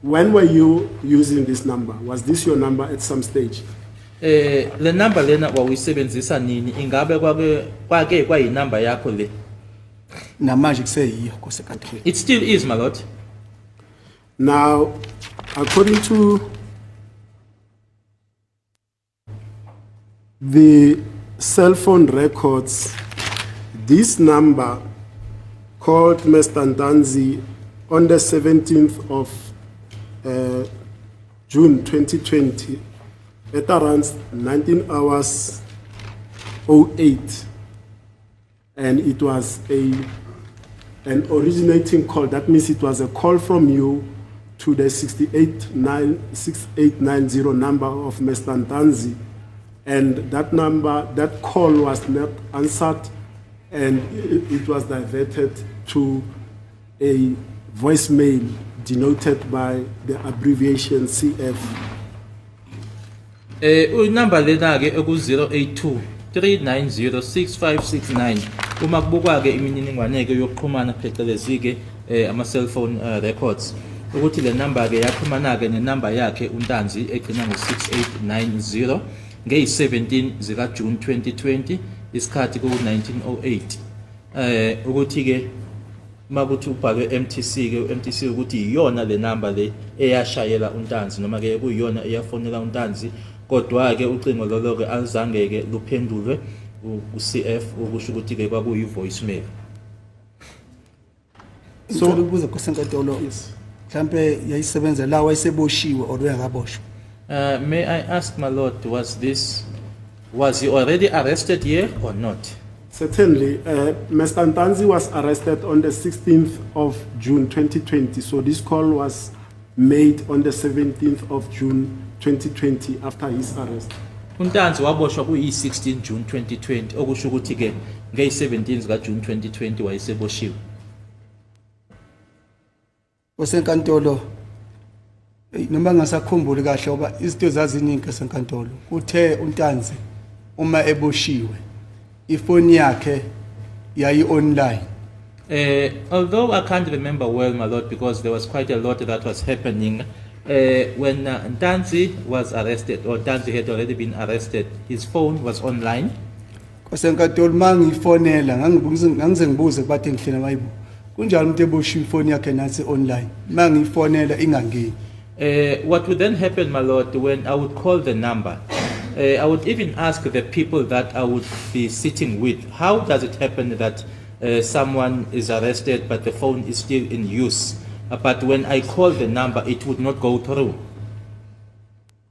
When were you using this number? Was this your number at some stage? Le number lena wawuyisebenzisa nini ingabe kwake kwayinumber yakho le? Namanje kuseyiyo Nkosenkantolo. It still is, my lord. Now, according to the cell phone records, this number called Mr. Ntanzi on the 17th of June 2020 at around 19 hours 08, and it was an originating call. That means it was a call from you to the 6890 number of Mr. Ntanzi, and that number, that call was not answered, and it was diverted to a voicemail denoted by the abbreviation CF. Number lena ke oku 082 390 6569 uma kubukwa ke imininingwane ke yokuxhumana phecelezi ke ama cell phone records ukuthi le number ke yaxhumana ke ne number yakhe uNtanzi egcina ngo 6890 ngey 17 zika June 2020 isikhathi ku 1908 ukuthi ke makuthi ubhalwe MTC ke MTC ukuthi iyona le number le eyashayela uNtanzi noma ke kuyiyona eyafonela uNtanzi kodwa ke ucingo lolo ke alizange ke luphendulwe uCF ukusho ukuthi ke kwakuyi voicemail. So ubuza Nkosenkantolo mhlambe yayisebenza la wayeseboshiwe or uyakaboshwa. May I ask, my lord, was he already arrested here or not? Certainly, Mr. Ntanzi was arrested on the 16th of June 2020, so this call was made on the 17th of June 2020 after his arrest. uNtanzi waboshwa kuyi 16 June 2020 okusho ukuthi ke ngey 17 zika June 2020 wayeseboshiwe. Nkosenkantolo noma ngasakhumbuli kahle ngoba izinto zaziningi Nkosenkantolo kuthe uNtanzi uma eboshiwe ifoni yakhe yayi online. Although I can't remember well, my lord, because there was quite a lot that was happening when Ntanzi was arrested, or Ntanzi had already been arrested, his phone was online. Nkosenkantolo mangifonela ngangize ngibuze kubathe ngihlena bayibo kunjalo umuntu eboshiwe ifoni yakhe nasi online mangifonela ingangeni. What would then happen, my lord, when I would call the number, I would even ask the people that I would be sitting with, how does it happen that someone is arrested but the phone is still in use? But when I call the number, it would not go through.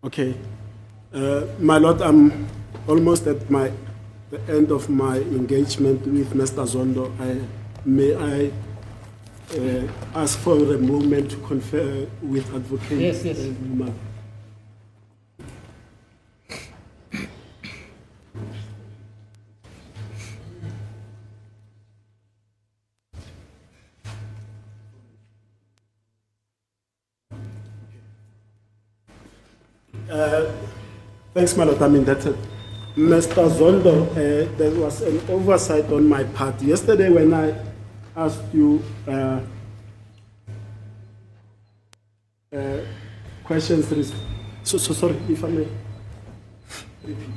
Okay. My lord, I'm almost at the end of my engagement with Mr. Zondo. May I ask for a moment to confer with advocate? Yes, yes. Thanks, my lord. I mean, that's it. Mr. Zondo, there was an oversight on my part. Yesterday when I asked you questions, so sorry, if I may repeat.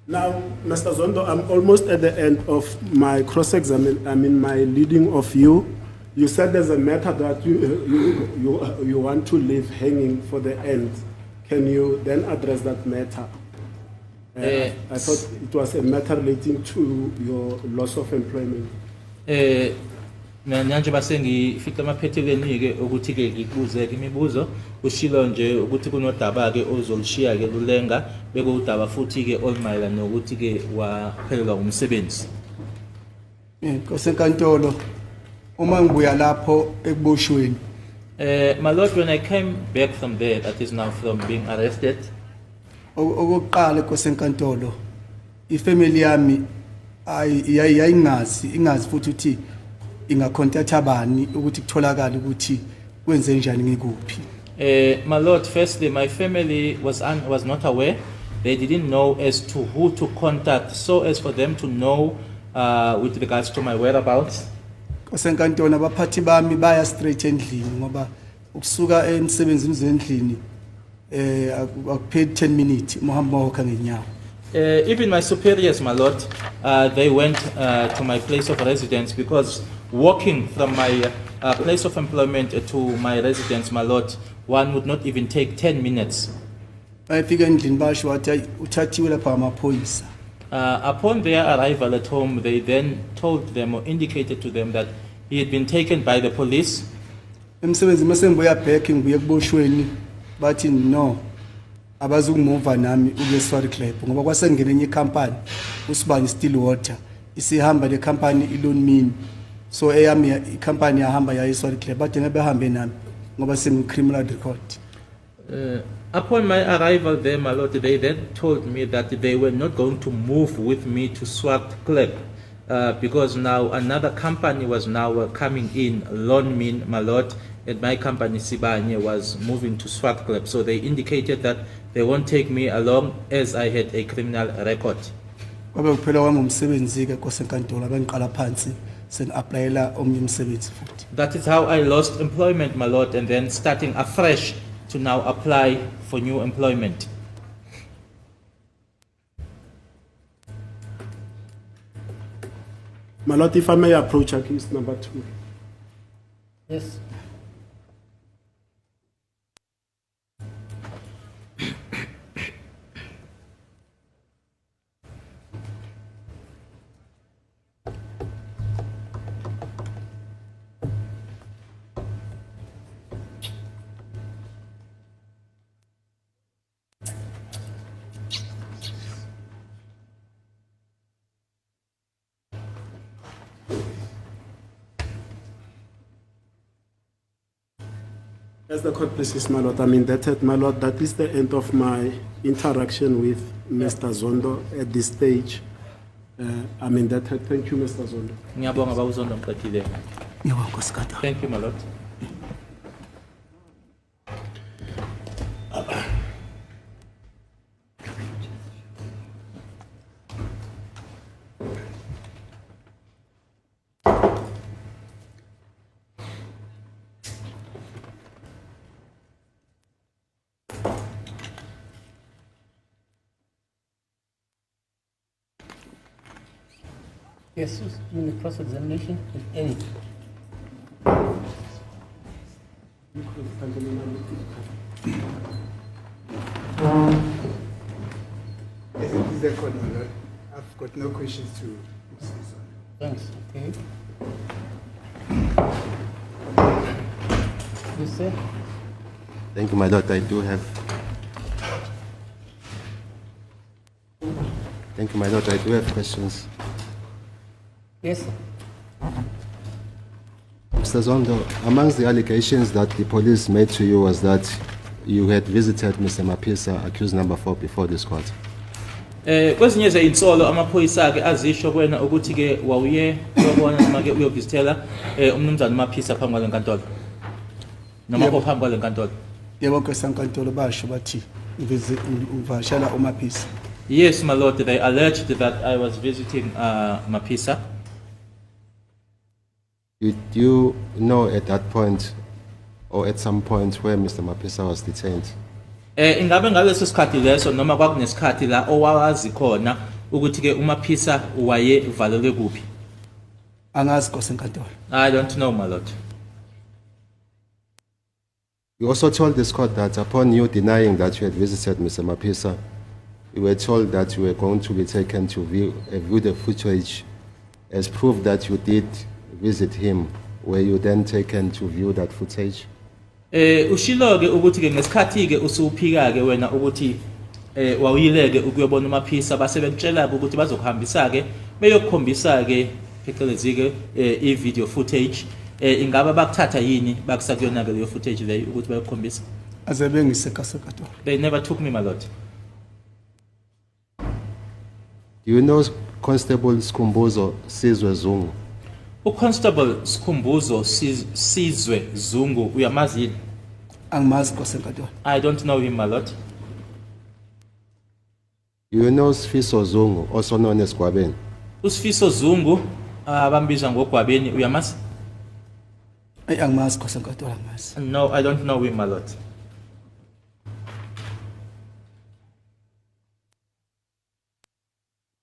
Now, Mr. Zondo, I'm almost at the end of my cross-examination, I mean my leading of you. You said there's a matter that you want to leave hanging for the end. Can you then address that matter? I thought it was a matter relating to your loss of employment. Nanje basengifika amaphetheleni ke ukuthi ke ngikubuze ke imibuzo ushilo nje ukuthi kunodaba ke ozolishiya ke lulenga bekudaba futhi ke olmayela nokuthi ke waphelelwa umsebenzi. Nkosenkantolo uma ngibuya lapho ekuboshweni. My lord, when I came back from there, that is now from being arrested, okokuqala Nkosenkantolo ifamily yami ayayingazi futhi uthi ingacontact abani ukuthi kutholakala ukuthi kwenze njani ngikuphi. My lord, firstly, my family was not aware they didn't know as to who to contact so as for them to know with regards to my whereabouts. Kwasenkantolo abaphathi bami baya straight endlini ngoba ukusuka emsebenzini uzendlini akupheli 10 minutes mohamba wokha ngenyawo. Even my superiors, my lord, they went to my place of residence because walking from my place of employment to my residence, my lord, one would not even take 10 minutes. Bayifika endlini basho wathi uthathiwe lapha amaphoyisa. Upon their arrival at home, they then told them or indicated to them that he had been taken by the police. Emsebenzini masengibuya back ngibuye kuboshweni bathi no abazungumuva nami uke Safari Club ngoba kwasengene enye company usibani Stillwater isihamba le company iloan mini so eyami company yahamba ya Safari Club bathi ngebehambe nami ngoba semi criminal record. Upon my arrival there, my lord, they then told me that they were not going to move with me to Swart Club because now another company was now coming in, Lonmin, my lord, and my company Sibanye was moving to Swart Club. So they indicated that they won't take me along as I had a criminal record. Kwabe kuphela wami umsebenzi ke kwasenkantolo abangiqala phansi sengiapplyela omnye umsebenzi futhi. That is how I lost employment, my lord, and then starting afresh to now apply for new employment. My lord, if I may approach accused number 2. Yes. As the court pleases, my lord, I'm indebted, my lord. That is the end of my interaction with Mr. Zondo at this stage. I'm indebted. Thank you, Mr. Zondo. Ngiyabonga baba uZondo Mqethile. Ngiyabonga nkosikazi. Thank you, my lord. Yes, who's doing the cross-examination, if any? Yes, it is the court, my lord. I've got no questions to Mr. Thanks, okay. You say? Thank you, my lord. I do have. Thank you, my lord. I do have questions. Yes, sir. Mr. Zondo, amongst the allegations that the police made to you was that you had visited Mr. Mapisa, accused number 4, before this court. Kwezinye insolo amaphoyisa ke azisho kwena ukuthi ke wawuye uyobona noma ke uyovisitela umnumzana Mapisa phambi kwale nkantolo. Noma Yebo. phambi kwale nkantolo. Yebo kwasenkantolo basho bathi uvashela uMapisa. Yes, my lord, they alleged that I was visiting Mapisa. Did you know at that point or at some point where Mr. Mapisa was detained? Ingabe ngaleso sikhathi leso noma kwakunesikhathi la owawazi khona ukuthi ke uMaphisa waye valelwe kuphi? Angazi kwasenkantolo. I don't know, my lord. You also told this court that upon you denying that you had visited Mr. Mapisa, you were told that you were going to be taken to view the footage as proof that you did visit him. Were you then taken to view that footage? Ushilo ke ukuthi ke ngesikhathi ke usuphika ke wena ukuthi wawuyileke ukuyobona uMaphisa base bekutshela ukuthi bazokuhambisa ke beyokukhombisa ke phecelezi ke i-video footage. Ingaba bakuthatha yini bakusakuyona ke leyo footage leyo ukuthi bayokukhombisa? Aze bengisekasekato. They never took me, my lord. Do you know Constable Skhumbuzo Sizwe Zungu? Constable Skhumbuzo Sizwe Zungu, uyamazi yini? Angimazi kwasenkantolo. I don't know him, my lord. You know Sfiso Zungu, also known as Gwabeni. Usifiso Zungu abambiza ngogwabeni uyamazi? Ayi angimazi Nkosi enkantolo angimazi. No, I don't know him, my lord.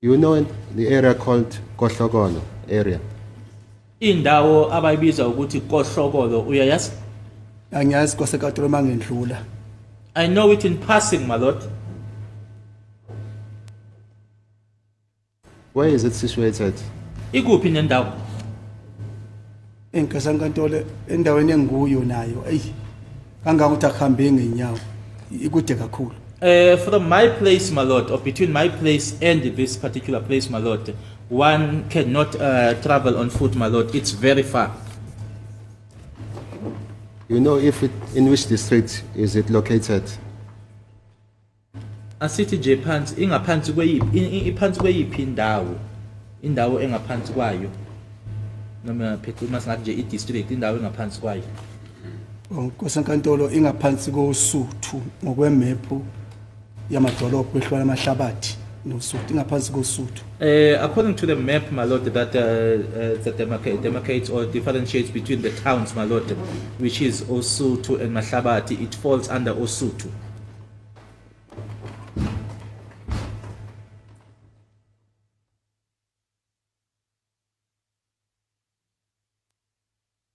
You know the area called Kohlokolo area. Indawo abayibiza ukuthi Kohlokolo uyayazi? Angiyazi Nkosi enkantolo mangendlula. I know it in passing, my lord. Where is it situated? Ikuphi nendawo? Nkosi enkantolo endaweni enguyo nayo ayi kangangokuthi akuhambe ngenyawo ikude kakhulu. From my place, my lord, or between my place and this particular place, my lord, one cannot travel on foot, my lord. It's very far. You know in which district is it located? Asithi nje phansi ingaphansi iphansi kweyiphi indawo engaphansi kwayo noma phethe masingathi nje i-district indawo engaphansi kwayo. Nkosi enkantolo ingaphansi koSuthu ngokwemephu yamadolobha ehlwana amahlabathi noSuthu ingaphansi koSuthu. According to the map, my lord, that demarcates or differentiates between the towns, my lord, which is Osutu and Mahlabati, it falls under Osutu.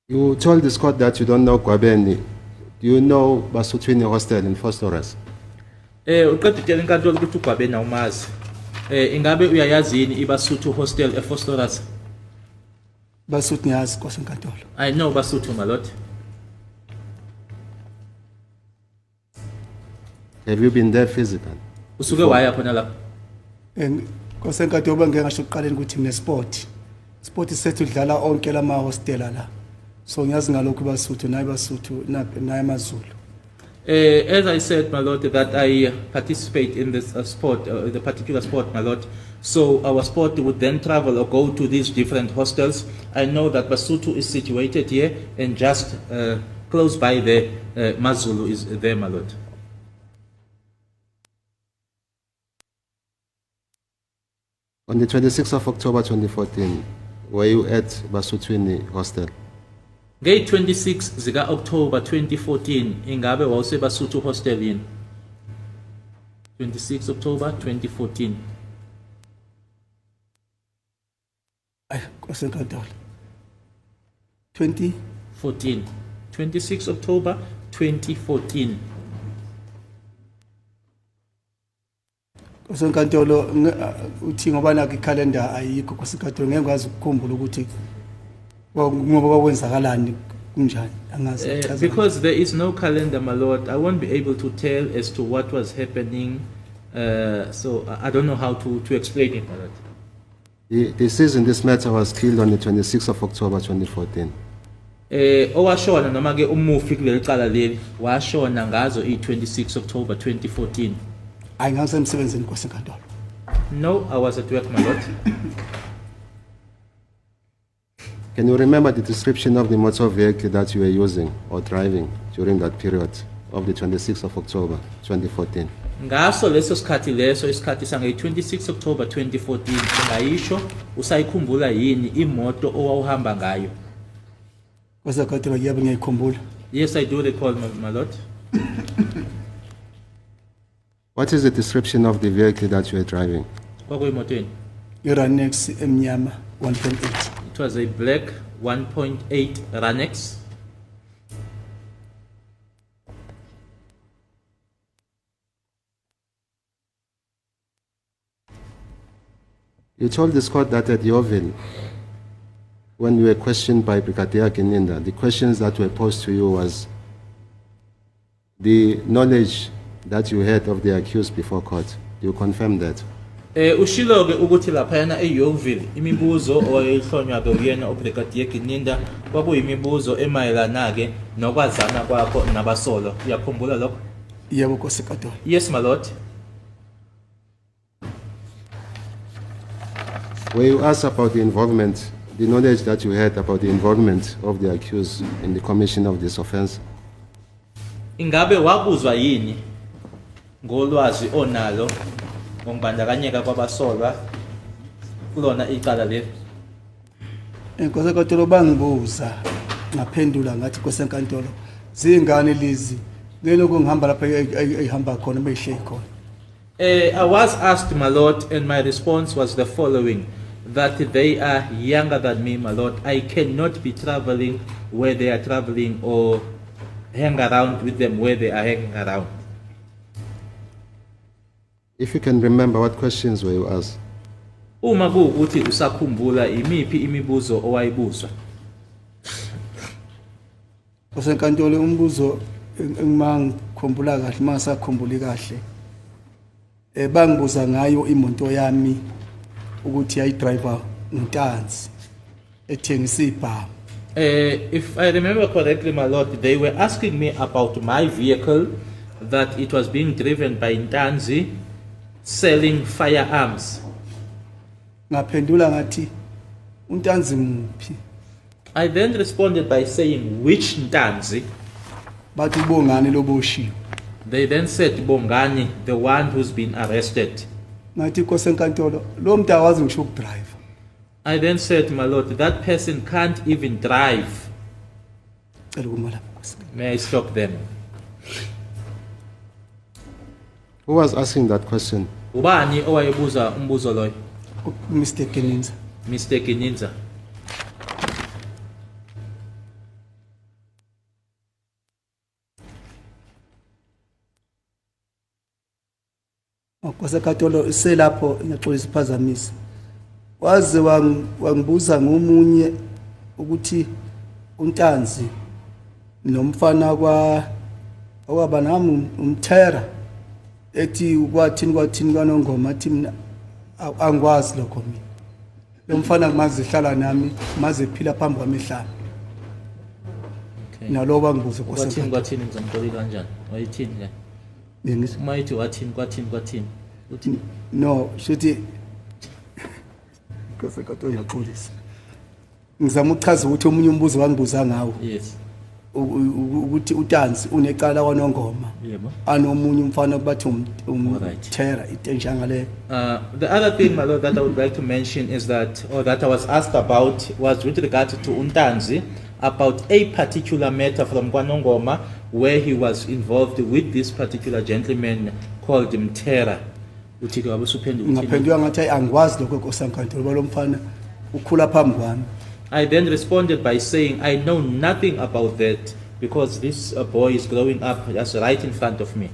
You told this court that you don't know Gwabeni. Do you know Basutwini Hostel in Phosphorus? Uqeda ukutshela inkantolo ukuthi uGwabeni awumazi. Ingabe uyayazi yini iBasuthu Hostel eFostorus? Basuthu ngiyazi Nkosi enkantolo. I know Basuthu, my lord. Have you been there physically? Usuke waya khona lapho? Nkosi enkantolo bengeke ngasho uqaleni ukuthi ngine-sport. Sport sethu udlala onke lama hostela la. So ngiyazi ngalokho Basuthu naye Basuthu naye amaZulu. As I said, my lord, that I participate in this sport, the particular sport, my lord. So our sport would then travel or go to these different hostels. I know that Basuthu is situated here, and just close by there, Mazulu is there, my lord. On the 26th of October 2014, were you at Basutwini Hostel? Ngay 26 zika October 2014 ingabe wawuse Basuthu Hostel yini? 26 October 2014. Ayi Nkosi enkantolo. 20 14. 26 October 2014. Nkosi enkantolo uthi ngoba nakho ikhalenda ayikho Nkosi enkantolo ngeke ngikwazi ukukhumbula ukuthi ngoba kwakwenzakalani kunjani angazi. Because there is no calendar, my lord, I won't be able to tell as to what was happening. So I don't know how to explain it, my lord. The deceased in this matter was killed on the 26th of October 2014. Owashona noma ke umufi kuleli cala leli washona ngazo i-26 October 2014. Ayi ngisemsebenzini Nkosi enkantolo. No, I was at work, my lord. Can you remember the description of the motor vehicle that you were using or driving during that period of the 26th of October 2014? Ngaso leso sikhathi leso isikhathi sange 26 October 2014 ngayisho usayikhumbula yini imoto owawuhamba ngayo? Nkosi enkantolo yebo ngiyayikhumbula. Yes, I do recall, my lord. What is the description of the vehicle that you were driving? Kwakuyimotweni. I-Ranex emnyama 1.8. It was a black 1.8 Ranex. You told this court that at Yeovil, when you were questioned by Brigadier Gininda, the questions that were posed to you was the knowledge that you had of the accused before court. Do you confirm that? Ushiloke ukuthi laphayana eYeoville imibuzo oyihlonywa ke uyena uBrigadier Gininda kwakuyimibuzo emayelana ke nokwazana kwakho nabasolo. Uyakhumbula lokho? Yebo Nkosi enkantolo. Yes, my lord. Were you asked about the involvement, the knowledge that you had about the involvement of the accused in the commission of this offense? Ingabe wabuzwa yini ngolwazi onalo ngokubandakanyeka kwabasolwa kulona icala leli. Inkosi enkantolo bangibuza ngaphendula ngathi inkosi enkantolo zingane lezi ngeloko ngihamba lapha ehamba khona beyihle khona. I was asked, my lord, and my response was the following, that they are younger than me, my lord. I cannot be traveling where they are traveling or hang around with them where they are hanging around. If you can remember, what questions were you asked? Uma kuwukuthi usakhumbula imiphi imibuzo owayibuzwa? Inkosi enkantolo umbuzo engimangikhumbula kahle mangisakhumbuli kahle. Bangibuza ngayo imoto yami ukuthi yayidriver uNtanzi ethengisa ibhamu. If I remember correctly, my lord, they were asking me about my vehicle, that it was being driven by Ntanzi selling firearms. Ngaphendula ngathi uNtanzi muphi? I then responded by saying, which Ntanzi? Bathi bongani loboshiwe. They then said, Bongani, the one who's been arrested. Ngathi inkosi enkantolo lo muntu awazi ngisho ukudrive. I then said, my lord, that person can't even drive. Cela ukumala inkosi. May I stop them? Who was asking that question? Ubani owayebuza umbuzo loyo? Mr. Keninza. Mr. Kininza. Inkosi enkantolo selapho ngiyaxolisa iphazamisa. Waze wangibuza ngomunye ukuthi uNtanzi nomfana okwaba nami umthera ethi kwathini kwaNongoma athi mina angikwazi lokho mina. Lo mfana ngimazi ehlala nami maze ephila phambi kwami ehlala. Okay. Nalo bangibuza inkosi. Kwathini ngizamxoli kanjani? Wayithini le? Ngiyengisa. Uma yithi kwathini? Uthi No, shothi inkosi enkantolo iyaxolisa. Ngizama ukuchaza ukuthi omunye umbuzo wangibuza ngawo. yes. Ukuthi uNtanzi unecala kwaNongoma. Yebo. Anomunye umfana bathi Alright. umthera itenshanga le. The other thing, my lord, that I would like to mention is that, or that I was asked about, was with regard to Untanzi, about a particular matter from KwaNongoma, where he was involved with this particular gentleman called Mtera. Uthike wabusuphendu uthini? Ngaphendula ngathi angikwazi lokho inkosi enkantolo balomfana ukhula phambi kwami. I then responded by saying, I know nothing about that, because this boy is growing up just right in front of me.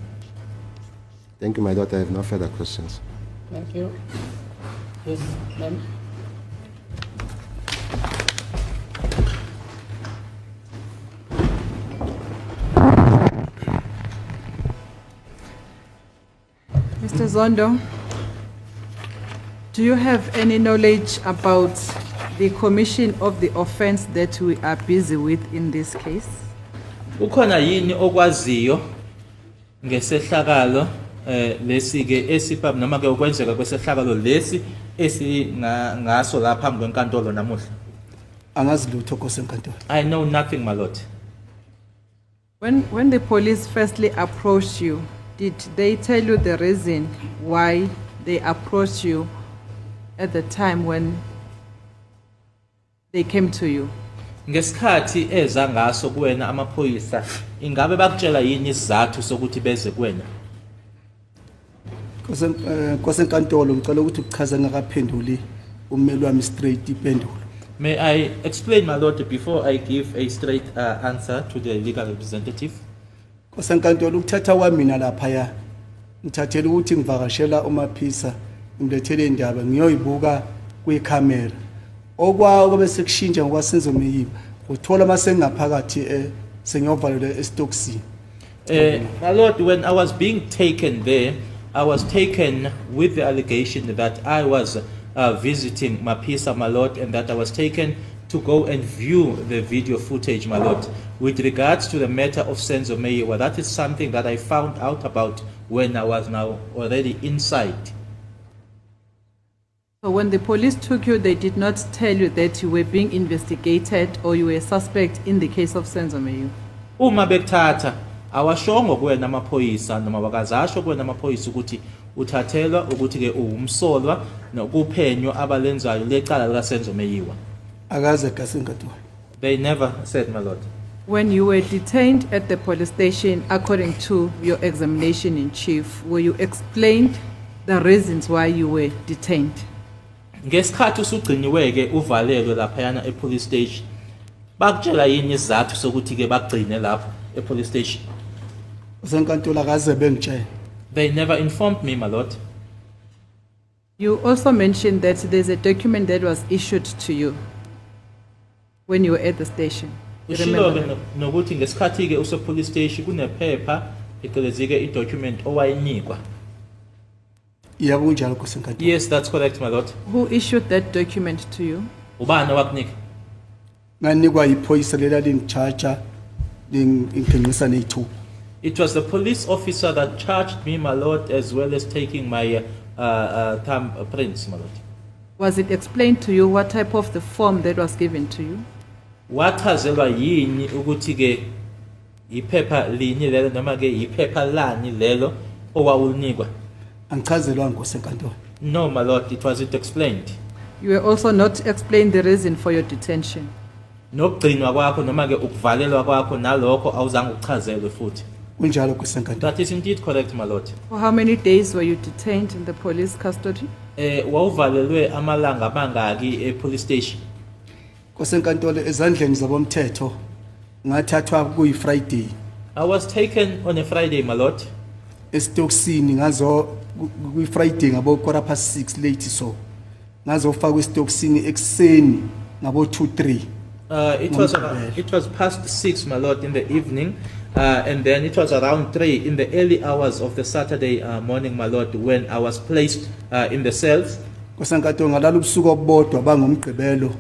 Thank you, my daughter. I have no further questions. Thank you. Yes, ma'am. Mr. Zondo, do you have any knowledge about the commission of the offense that we are busy with in this case? Ukhona yini okwaziyo ngesehlakalo lesi ke esipha noma ke ukwenzeka kwesehlakalo lesi ngaso la phambi kwenkantolo namuhla? Angazi lutho inkosi enkantolo. I know nothing, my lord. When the police firstly approached you, did they tell you the reason why they approached you at the time when they came to you? Ngesikhathi eza ngaso kuwena amaphoyisa, ingabe bakutshela yini isizathu sokuthi beze kuwena? Inkosi enkantolo ngicela ukuthi uchaze ngakaphenduli ummeli wami straight ipendulo. May I explain, my lord, before I give a straight answer to the legal representative? Inkosi enkantolo ukuthatha kwami mina lapha ya ngithathela ukuthi ngivakashela uMaphisa ngilethele indaba ngiyoyibuka kwicamera. Okwawo bese kushintsha ngokwasenzo meyiba uthola mase ngaphakathi sengiyovalela estoksini. My lord, when I was being taken there, I was taken with the allegation that I was visiting Maphisa, my lord, and that I was taken to go and view the video footage, my lord. With regards to the matter of Senzo Meyiwa, that is something that I found out about when I was now already inside. So when the police took you, they did not tell you that you were being investigated or you were a suspect in the case of Senzo Meyiwa? Uma bekuthatha awashongo kuwena amaphoyisa noma bakazasho kuwena amaphoyisa ukuthi uthathelwa ukuthi ke umsolwa nokuphenyo abalenzayo lecala likaSenzo Meyiwa. akaze kasenkantolo. They never said, my lord. When you were detained at the police station, according to your examination in chief, were you explained the reasons why you were detained? Ngesikhathi usugciniwe ke uvalelwe laphayana epolice station. Bakutshela yini isizathu sokuthi ke bagcine lapho epolice station? Usenkantolo akaze bengitshela. They never informed me, my lord. You also mentioned that there's a document that was issued to you when you were at the station. You Ushilo remember ke that? nokuthi ngesikhathi ke use police station kunephepha phecelezi ke idocument owayinikwa. Yebo kunjalo kusenkantolo. Yes, that's correct, my lord. Who issued that document to you? Ubani owakunika? Nganikwa iphoyisa lela lingicharger ingigengisa ne2. It was the police officer that charged me, my lord, as well as taking my thumbprints, my lord. Was it explained to you what type of the form that was given to you? Wachazelwa yini ukuthi ke iphepha lini lelo noma ke iphepha lani lelo owawunikwa? Angichazelwa ngosenkantolo. No, my lord, it wasn't explained. You were also not explained the reason for your detention. Nokugcinwa kwakho noma ke ukuvalelwa kwakho nalokho awuzange uchazelwe futhi. Kunjalo kusenkantolo. That is indeed correct, my lord. For how many days were you detained in the police custody? Wawuvalelwe amalanga amangaki epolice station? Kusenkantolo ezandleni zabomthetho ngathathwa kuyi Friday. I was taken on a Friday, my lord. Estoksini ngazo kuyi Friday ngabo 6:15 late so. Ngazofaka estoksini ekseni ngabo 2:3. It was past 6, my lord, in the evening, and then it was around 3 in the early hours of the Saturday morning, my lord, when I was placed in the cells. Kusenkantolo ngalalo ubusuku obodwa bangomgqibelo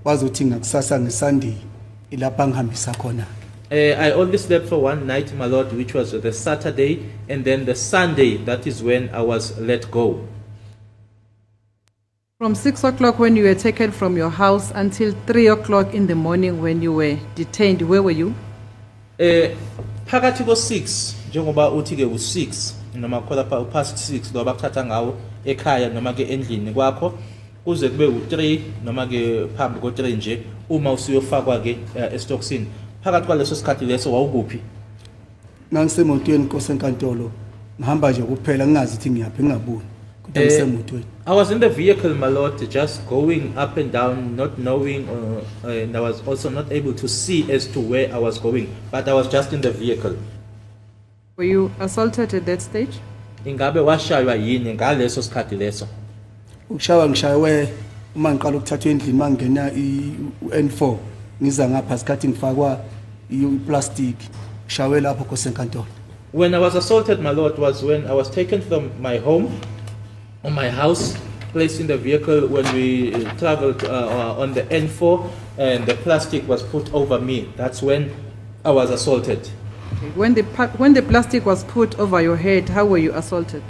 bazothi ngakusasa ngeSunday ilapha ngihambisa khona. I only slept for one night, my lord, which was the Saturday, and then the Sunday, that is when I was let go. From 6 o'clock when you were taken from your house until 3 o'clock in the morning when you were detained, where were you? Phakathi ko-6 njengoba uthi ke u-6 noma past 6 lo bakuthatha ngawo ekhaya noma ke endlini kwakho kuze kube u-3 noma ke phambi ko-3 nje uma usuyofakwa ke estoksini. Phakathi kwaleso sikhathi leso wawukuphi? Nangisemotweni kusenkantolo ngihamba nje kuphela ngingazi ukuthi ngiyaphi ngingaboni. Kodwa ngisemotweni. I was in the vehicle, my lord, just going up and down, not knowing, and I was also not able to see as to where I was going, but I was just in the vehicle. Were you assaulted at that stage? Ingabe washaywa yini ngaleso sikhathi leso? Ukushawa ngishawe uma ngiqala ukuthathwa endlini mangena iN4 ngiza ngapha sikhathi ngifakwa iplastic kushawe lapho kusenkantolo. When I was assaulted, my lord, was when I was taken from my home, or my house, placed in the vehicle when we traveled on the N4, and the plastic was put over me. That's when I was assaulted. Okay. When the plastic was put over your head, how were you assaulted?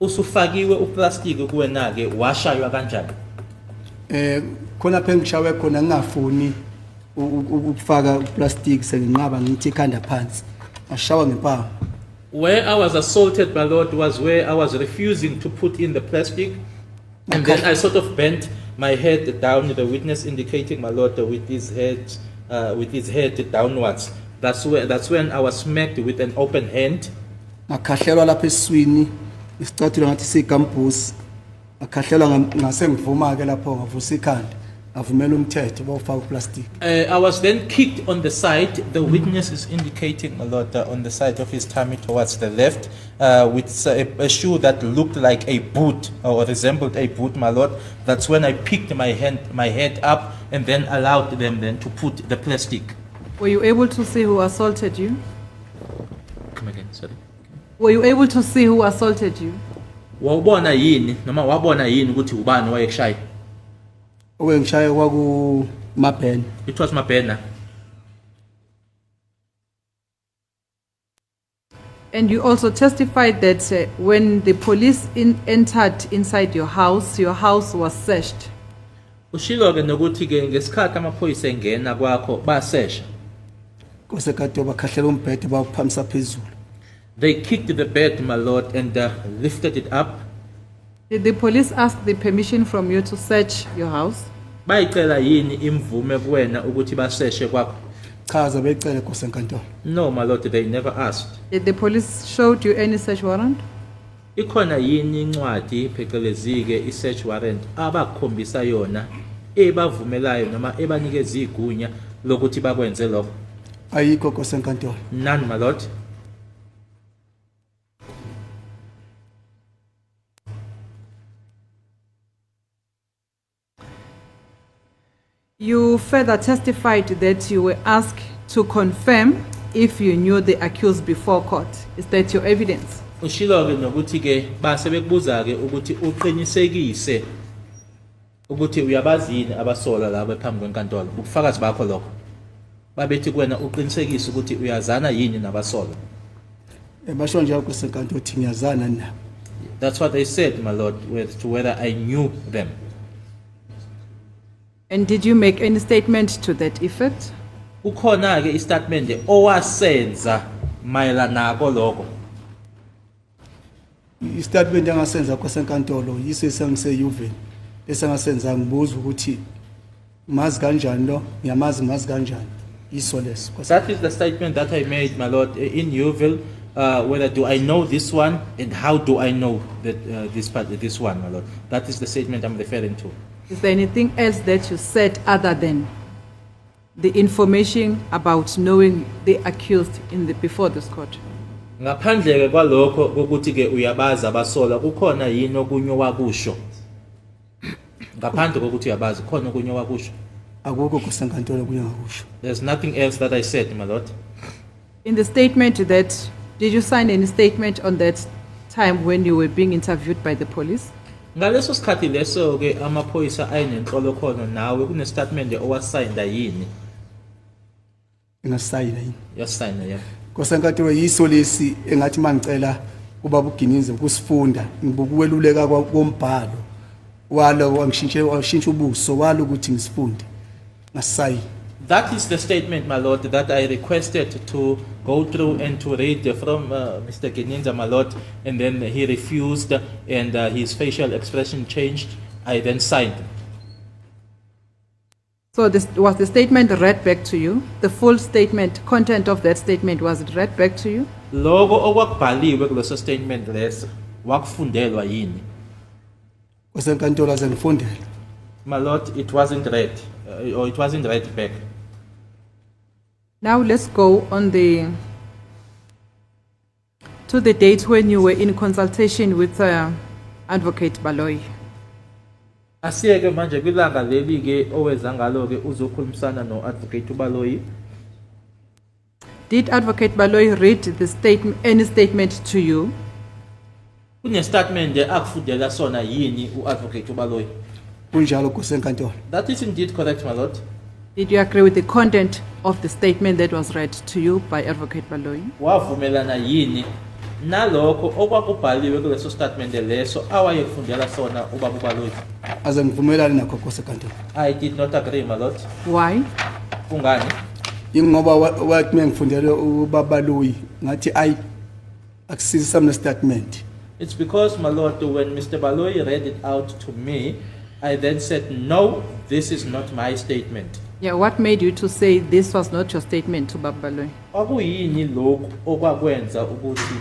Usufakiwe uplastic kuwena ke washaywa kanjani? Khona phe ngishawe khona ngingafuni ukufaka uplastic senginqaba ngithi ikhanda phansi. Ngashawa ngempama. Where I was assaulted, my lord, was where I was refusing to put in the plastic, and then I sort of bent my head down. The witness indicating, my lord, with his head downwards. That's when I was smacked with an open hand. Ngakhahlelwa lapha eswini isicathulo ngathi sigambusi. Ngakhahlelwa ngase ngivuma ke lapho ngavusa ikhanda. Ngavumela umthetho bawufaka uplastic. I was then kicked on the side. The witness is indicating, my lord, on the side of his tummy towards the left, with a shoe that looked like a boot or resembled a boot, my lord. That's when I picked my head up and then allowed them then to put the plastic. Were you able to see who assaulted you? Come again, sorry. Were you able to see who assaulted you? Wawubona yini noma wabona yini ukuthi ubani wayekushaya? Owengishaye kwaku Mabhena. It was Mabhena. And you also testified that when the police entered inside your house was searched. Ushilo ke nokuthi ke ngesikhathi amaphoyisa engena kwakho basesha. Kusekade bakhahlela umbhede bawuphamisa phezulu. They kicked the bed, my lord, and lifted it up. Did the police ask the permission from you to search your house? Bayicela yini imvume kuwena ukuthi baseshe kwakho? Chaza becela Nkosi enkantolo. No, my lord, they never asked. Did the police showed you any search warrant? Ikhona yini incwadi phecelezi-ke i-search warrant abakhombisa yona ebavumelayo noma ebanikeza igunya lokuthi bakwenze lokho? Ayikho Nkosi enkantolo. None, my lord. You further testified that you were asked to confirm if you knew the accused before court. Is that your evidence? Ushilo-ke nokuthi-ke base bekubuza-ke ukuthi uqinisekise ukuthi uyabazi yini abasola laba phambi kwenkantolo. Ubufakazi bakho lokho. Babethi kuwena uqinisekise ukuthi uyazana yini nabasola. Basho njalo Nkosi enkantolo uthi ngiyazana nabo. That's what they said, my lord, to whether I knew them. And did you make any statement to that effect? Ukhona-ke istatement owasenza mayelana nako lokho. Istatement engasenza Nkosi enkantolo yiso esengiseyuveni. Esengasenza ngibuza ukuthi mazi kanjani lo, ngiyamazi ngazi kanjani. Iso leso. That is the statement that I made, my lord, in Newville. Whether do I know this one and how do I know that this one, my lord? That is the statement I'm referring to. Is there anything else that you said other than the information about knowing the accused before this court? Ngaphandle kwalokho ukuthi-ke uyabazi abasola kukhona yini okunye wakusho? Ngaphandle kokuthi uyabazi khona okunye wakusho? Akukho Nkosi enkantolo kuye ngakusho. There's nothing else that I said, my lord. In the statement did you sign any statement on that time when you were being interviewed by the police? Ngaleso sikhathi leso-ke amaphoyisa ayinenhlolo khona nawe kunestatement owasayinda yini? Ngasayina yini? Yasayina, yeah. Nkosi enkantolo yiso lesi engathi mangicela ubaba uGininze ukusifunda ngibukweluleka kombhalo walo wangishintshe ubuso walo ukuthi ngisifunde ngasayina. That is the statement, my lord, that I requested to go through and to read from Mr. Gininza, my lord, and then he refused and his facial expression changed. I then signed. So was the statement read back to you? The full statement, content of that statement, was it read back to you? Logo okwakubhaliwe kuleso statement leso wakufundelwa yini? Nkosi enkantolo azengifundela. My lord, it wasn't read, or it wasn't read back. Now let's go on to the date when you were in consultation with Advocate Baloyi. Asiyeke manje kwilanga leli-ke oweza ngalo-ke uzokhulumisana no-Advocate Baloyi. Did Advocate Baloyi read any statement to you? Kunestatement akufundela sona yini u-Advocate Baloyi? Kunjalo Nkosi enkantolo. That is indeed correct, my lord. Did you agree with the content of the statement that was read to you by Advocate Baloyi? Wavumelana yini nalokho okwakubhaliwe kuleso statement leso awayekufundela sona ubaba uBaloyi? Azengivumelani nakho Nkosi enkantolo. I did not agree, my lord. Why? Kungani? Ingoba wathi mengifundele ubaba Baloyi ngathi akusisi some statement. It's because, my lord, when Mr. Baloyi read it out to me, I then said, no, this is not my statement. Yeah, what made you to say this was not your statement to Baba Baloyi? Akuyini lokho okwakwenza ukuthi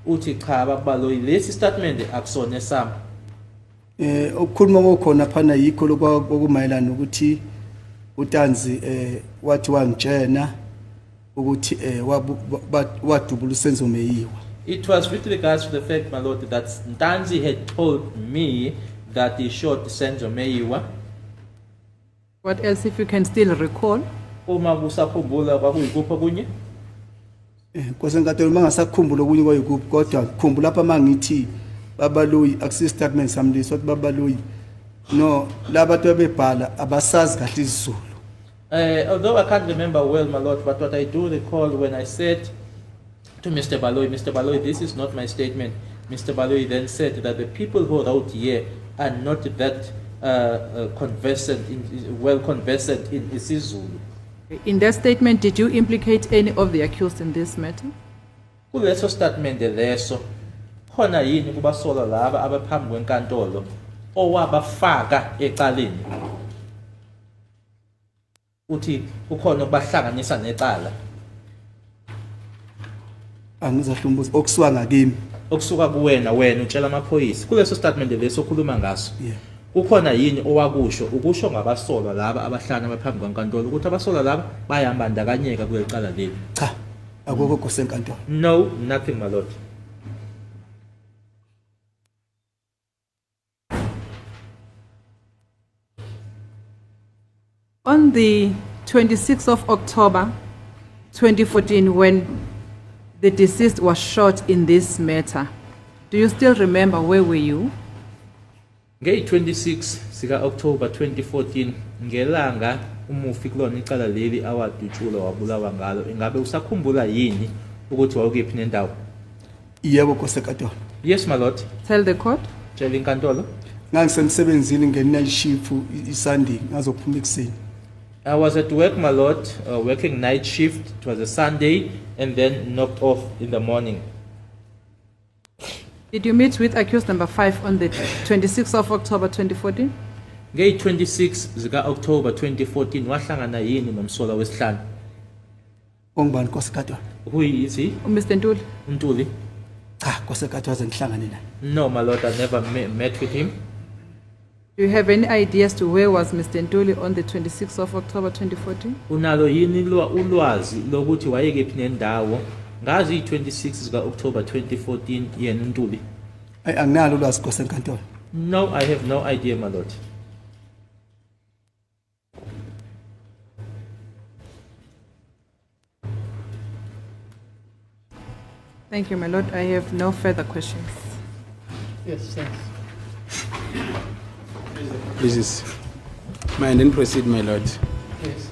uthi cha baba Baloyi lesi statement akusona sami? Ukukhuluma kokhona phana yikho lokumayelana ukuthi uTanzi wathi wangitshena ukuthi wadubula usenzo meyiwa. It was with regards to the fact, my lord, that Ntanzi had told me that he shot Senzo Meyiwa. What else, if you can still recall? Uma kusakhumbula kwakuyikuphi okunye? Nkosi enkantolo mangasakhumbula okunye kwayikuphi kodwa ngikhumbula lapha mangithi Baba Baloyi akusi statement sami leso wathi Baba Baloyi no labantu abebhala abasazi kahle isiZulu. Although I can't remember well, my lord, but what I do recall when I said to Mr. Baloyi, this is not my statement. Mr. Baloyi then said that the people who wrote here are not that well conversant in isiZulu. In that statement, did you implicate any of the accused in this matter? kuleso statement leso khona yini kubasolwa laba abaphambi kwenkantolo owabafaka ecaleni uthi ukhona ukubahlanganisa necala Angizahlumbuza okusuka ngakimi. okusuka kuwena utshela amaphoyisa kuleso statement leso okhuluma ngaso Yeah. kukhona yini owakusho ukusho ngabasolwa laba abahlanu abaphambi kwenkantolo ukuthi abasolwa laba bayambandakanyeka kuleli cala leli? Cha, akukho kusenkantolo. No, nothing, my lord. On the 26th of October 2014, when the deceased was shot in this matter, do you still remember where were you? Nge-26 sika October 2014 ngelanga umufi kulona icala leli awadutshulwa wabulawa ngalo ingabe usakhumbula yini ukuthi wawukephi nendawo? Yebo kusenkantolo. Yes, my lord. Tell the court. Tshela inkantolo. Ngangisemsebenzini ngenight shift iSunday ngazophuma ekuseni. I was at work, my lord, working night shift. It was a Sunday and then knocked off in the morning. Did you meet with accused number 5 on the 26th of October 2014? Nge-26 zika October 2014 wahlangana yini nomsola wesihlanu? Ongibani kusenkantolo? Who is he? Mr. Ntuli? Ntuli? Cha, kusenkantolo azengihlangane naye. No, my lord, I never met with him. Do you have any idea as to where was Mr. Ntuli on the 26th of October 2014? Unalo yini ulwazi lokuthi wayekephi nendawo ngazi i-26 zika October 2014 yena Ntuli? Ayi anginalo ulwazi kusenkantolo. No, I have no idea, my lord. Thank you, my lord. I have no further questions. Yes, thanks. Please, may I then proceed, my lord? Yes.